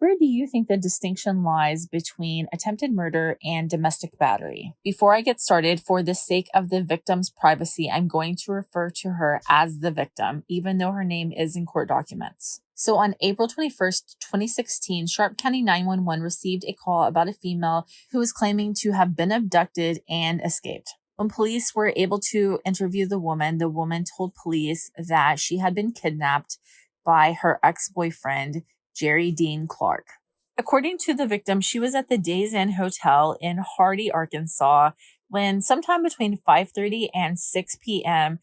where do you think the distinction lies between attempted murder and domestic battery? Before I get started, for the sake of the victim's privacy, I'm going to refer to her as the victim, even though her name is in court documents. So on April 21st, 2016, Sharp County 911 received a call about a female who was claiming to have been abducted and escaped. When police were able to interview the woman told police that she had been kidnapped by her ex-boyfriend, Jerry Dean Clark. According to the victim, she was at the Days Inn Hotel in Hardy, Arkansas, when sometime between 5:30 and 6 p.m.,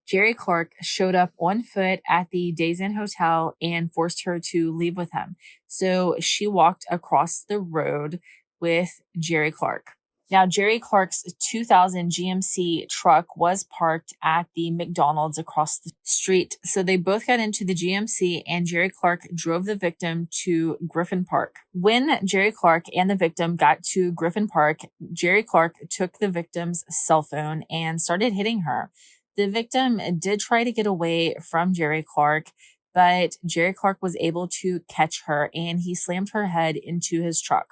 Jerry Clark showed up on foot at the Days Inn Hotel and forced her to leave with him. So she walked across the road with Jerry Clark. Now, Jerry Clark's 2000 GMC truck was parked at the McDonald's across the street. So they both got into the GMC and Jerry Clark drove the victim to Griffin Park. When Jerry Clark and the victim got to Griffin Park, Jerry Clark took the victim's cell phone and started hitting her. The victim did try to get away from Jerry Clark, but Jerry Clark was able to catch her and he slammed her head into his truck.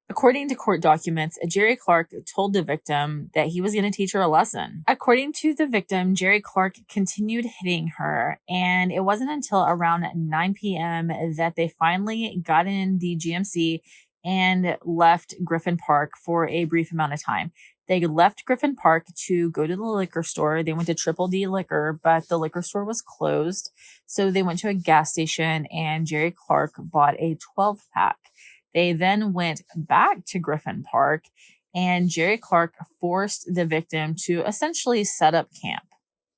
According to court documents, Jerry Clark told the victim that he was going to teach her a lesson. According to the victim, Jerry Clark continued hitting her, and it wasn't until around 9 p.m. that they finally got in the GMC and left Griffin Park for a brief amount of time. They left Griffin Park to go to the liquor store. They went to Triple D Liquor, but the liquor store was closed. So they went to a gas station and Jerry Clark bought a 12-pack. They then went back to Griffin Park and Jerry Clark forced the victim to essentially set up camp.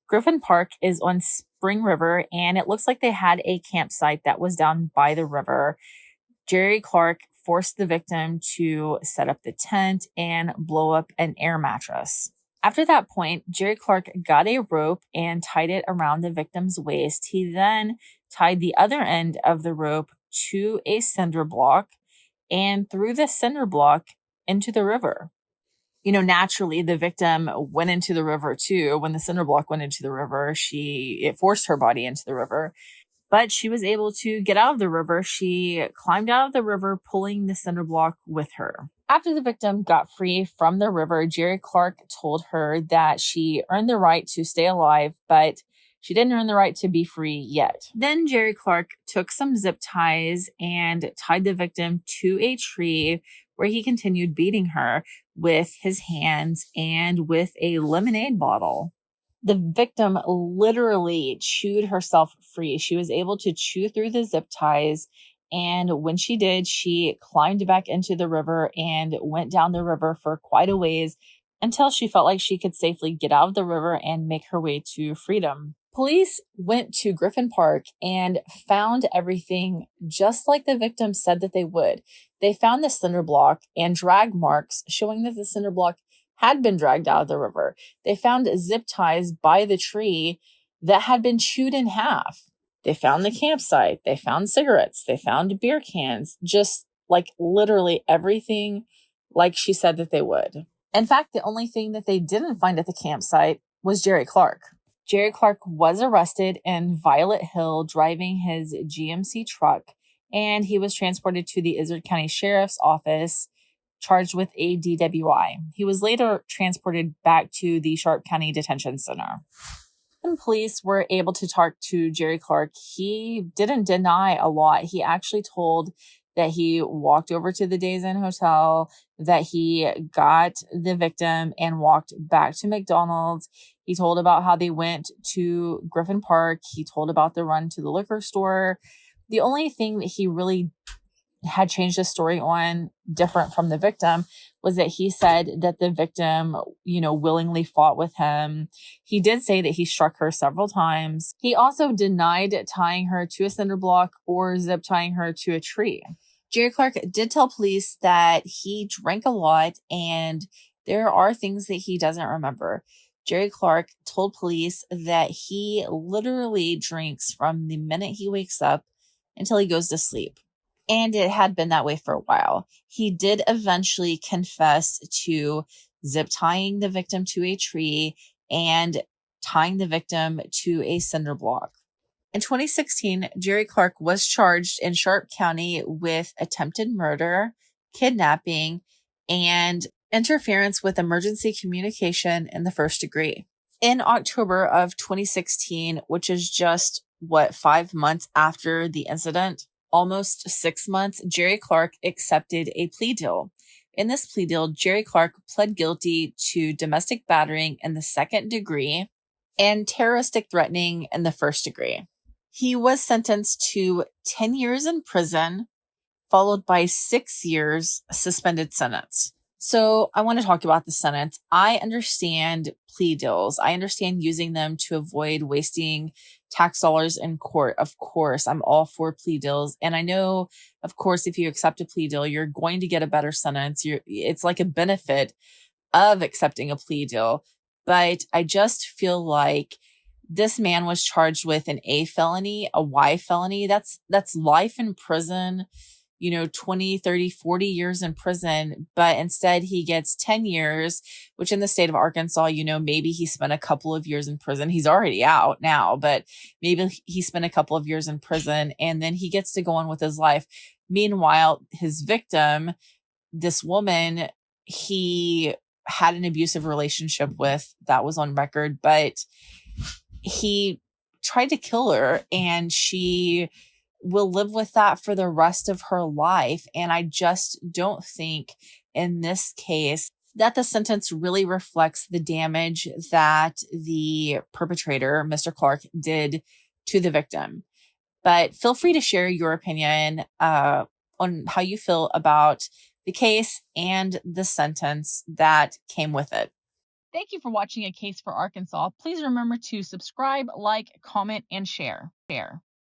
Griffin Park is on Spring River and it looks like they had a campsite that was down by the river. Jerry Clark forced the victim to set up the tent and blow up an air mattress. After that point, Jerry Clark got a rope and tied it around the victim's waist. He then tied the other end of the rope to a cinder block and threw the cinder block into the river. Naturally, the victim went into the river too. When the cinder block went into the river, it forced her body into the river. But she was able to get out of the river. She climbed out of the river, pulling the cinder block with her. After the victim got free from the river, Jerry Clark told her that she earned the right to stay alive, but she didn't earn the right to be free yet. Then Jerry Clark took some zip ties and tied the victim to a tree where he continued beating her with his hands and with a lemonade bottle. The victim literally chewed herself free. She was able to chew through the zip ties. And when she did, she climbed back into the river and went down the river for quite a ways until she felt like she could safely get out of the river and make her way to freedom. Police went to Griffin Park and found everything just like the victim said that they would. They found the cinder block and drag marks showing that the cinder block had been dragged out of the river. They found zip ties by the tree that had been chewed in half. They found the campsite. They found cigarettes. They found beer cans, just like literally everything like she said that they would. In fact, the only thing that they didn't find at the campsite was Jerry Clark. Jerry Clark was arrested in Violet Hill driving his GMC truck, and he was transported to the Izard County Sheriff's Office charged with a DWI. He was later transported back to the Sharp County Detention Center. When police were able to talk to Jerry Clark, he didn't deny a lot. He actually told that he walked over to the Days Inn Hotel, that he got the victim and walked back to McDonald's. He told about how they went to Griffin Park. He told about the run to the liquor store. The only thing that he really had changed his story on, different from the victim, was that he said that the victim, willingly fought with him. He did say that he struck her several times. He also denied tying her to a cinder block or zip tying her to a tree. Jerry Clark did tell police that he drank a lot and there are things that he doesn't remember. Jerry Clark told police that he literally drinks from the minute he wakes up until he goes to sleep. And it had been that way for a while. He did eventually confess to zip tying the victim to a tree and tying the victim to a cinder block. In 2016, Jerry Clark was charged in Sharp County with attempted murder, kidnapping, and interference with emergency communication in the first degree. In October of 2016, which is just 5 months after the incident, almost 6 months, Jerry Clark accepted a plea deal. In this plea deal, Jerry Clark pled guilty to domestic battering in the second degree and terroristic threatening in the first degree. He was sentenced to 10 years in prison, followed by 6 years suspended sentence. So I want to talk about the sentence. I understand plea deals. I understand using them to avoid wasting tax dollars in court. Of course, I'm all for plea deals. And I know, of course, if you accept a plea deal, you're going to get a better sentence. It's like a benefit of accepting a plea deal. But I just feel like this man was charged with an A felony, a Y felony. That's life in prison, 20, 30, 40 years in prison. But instead he gets 10 years, which in the state of Arkansas, maybe he spent a couple of years in prison. He's already out now, but maybe he spent a couple of years in prison and then he gets to go on with his life. Meanwhile, his victim, this woman, he had an abusive relationship with, that was on record, but he tried to kill her and she will live with that for the rest of her life. And I just don't think in this case that the sentence really reflects the damage that the perpetrator, Mr. Clark, did to the victim. But feel free to share your opinion on how you feel about the case and the sentence that came with it. Thank you for watching A Case for Arkansas. Please remember to subscribe, like, comment, and share.